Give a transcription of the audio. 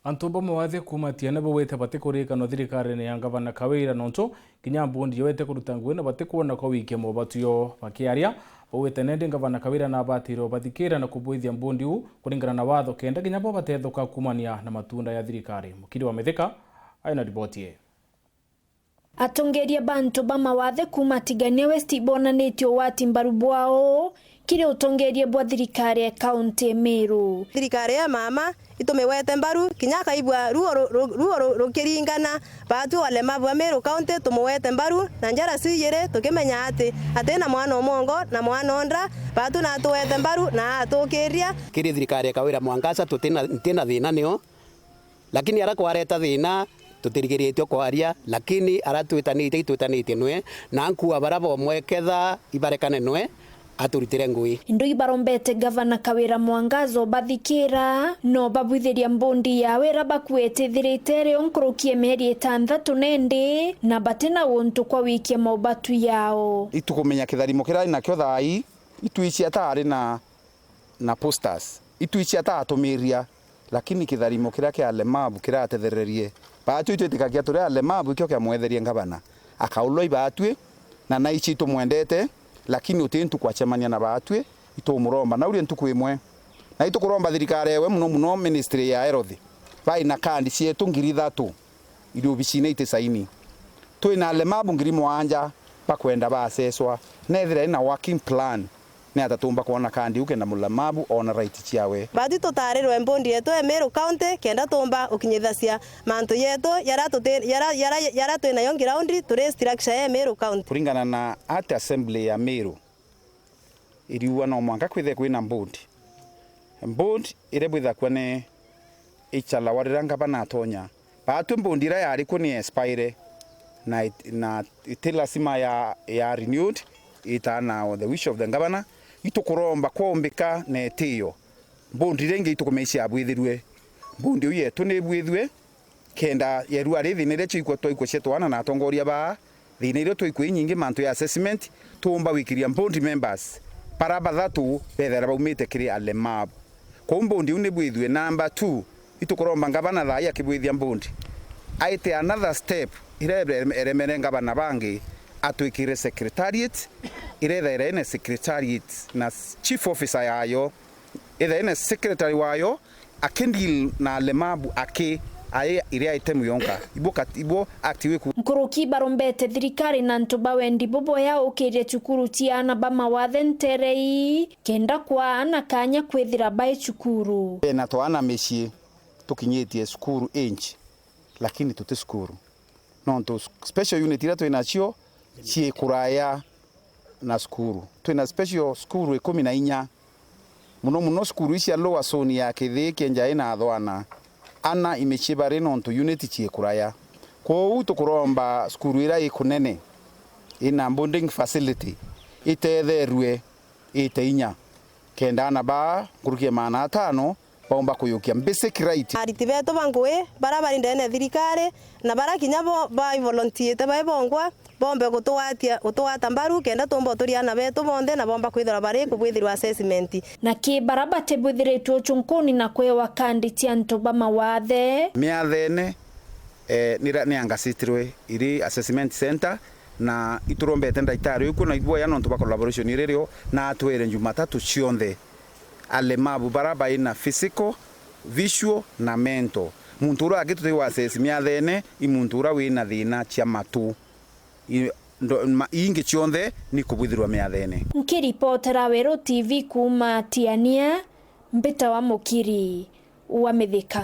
Antumba mawathe kuma tiana bwete bate kurikano thirikari ya gavana Kawira nonto kinya mbundi yowete kuruta ngwena bate kuona kwa wiki mo batuyo bakiaria bwete nende gavana Kawira na batiro bathikira na kubwithia mbundi u kuringana na watho kenda kinya bo batethuka kumania na matunda ya thirikari. Mukiri wa Mithika aina ripoti ye. Atongeria bantu ba mawathe kuma tigania West bonanitio wati mbaru bwao kire utongeria bwa thirikari ya kaunti Meru. Thirikari ya mama itumewete mbaru kinya kaibwa ruo rukiringana batu wale mabwa Meru kaunti tumwete mbaru na njara siyire tukimenya ati atena mwana omongo na mwana ondra batu na tuwete mbaru na atukiria kire thirikari ya Kawira Mwangasa tutina thina nio lakini ara kwareta thina tutirigiritio kwaria lakini aratuitanite nwe na nkuwa barabo mweketha ibarekane nwe aturutire ngui indu ibarombete gavana Kawira Mwangazo bathikira no babwithiria mbundi ya wira bakwetithirite onkurukie meri 6 nende na batena wontu kwa wiki maubatu yao itukumenya kitharimo kira na kyo thai ituici atari na posters ituici atatumiria lakini kitharimo kira kia lemabu kira atethererie batu itwitikagia turi lemabu kyo kia mwetherie gavana akauloi batwe na naici tumwendete lakini utintu kwacemania na batwe itumuromba na uri ntuku imwe na itukuromba thirikari ewe muno ministry ya health vai na kandi cietu 3,000 iri obicine ite saini twina lemabu 7,000 bakwenda baseswa nethira ina working plan ne atatumba kuona kandi uke na mulamabu ona right ciawe badi tutarirwe mbundi yetu Meru county kenda tumba ukinyithacia mantu yetu yara twina yongi round turi structure ya Meru county kuringana na at assembly ya Meru iriwa no mwanga kwithe kwina mbundi ire bwitha kwene ichala wariranga bana tonya batu mbundi ira yari kuni expire na itila sima ya renewed itana the wish of the governor itukuromba kwombika netiyo mbundi renge itukumeisha abwithirwe mbundi uye tunibwithwe kenda yerua rithinire chiko toiko chetwana na atongoria ba thinire toiko nyingi mantu ya assessment tumba wikiria mbundi members paraba thatu bethera baumite kiri alemabu ko mbundi unibwithwe number 2 itukuromba ngabana thai akibwithia mbundi aite another step iremere ngabana bangi atwikire secretariat iretha ine secretariat na chief officer yayo ine secretary wayo akendil na lemabu aye iria itemu yonka ibo active ku nkuruki barombete thirikari na ntuba wendi bobo ya ukire chukuru tiana ba mawathe nterei kenda kwa ana kanya kwithira bai chukuru na twana meshie tukinyetie skuru inch lakini tute skuru nonto special unit ira twinacio cie kuraya na skuru twina special skuru 14 muno skuru icia lower zone ya kithi kenja ina thwana ana imechibare nonto unit cie kuraya ko tukuromba skuru ira ikunene ina bonding facility itetherwe iteinya kenda na ba ngurukie mana 5 bomba kuyukia basic right aritibeto bangwe barabara ndene thirikari na barakinya bo ba volunteer te baibongwa bombe gutwata mbaru kenda tumbo turiana beto bonde na bomba kwithira bari kubwithirwa assessment na ki barabate bwithiritwo chunkuni na kwewa kandi tia ntuba mawathe miathene ni angasitirwe iri assessment center na iturombete ndaitari uko na ibwa ya nonto ba collaboration irerio na atwere Jumatatu cionthe alemabu baraba ina physical visual na mental muntura akitu wa assess miathene imuntura wina thina cia matu ingi cionthe ni kubwithirwa miathene nkiripotera Wero TV kuma Tiania Mbita wa Mukiri wa Mithika.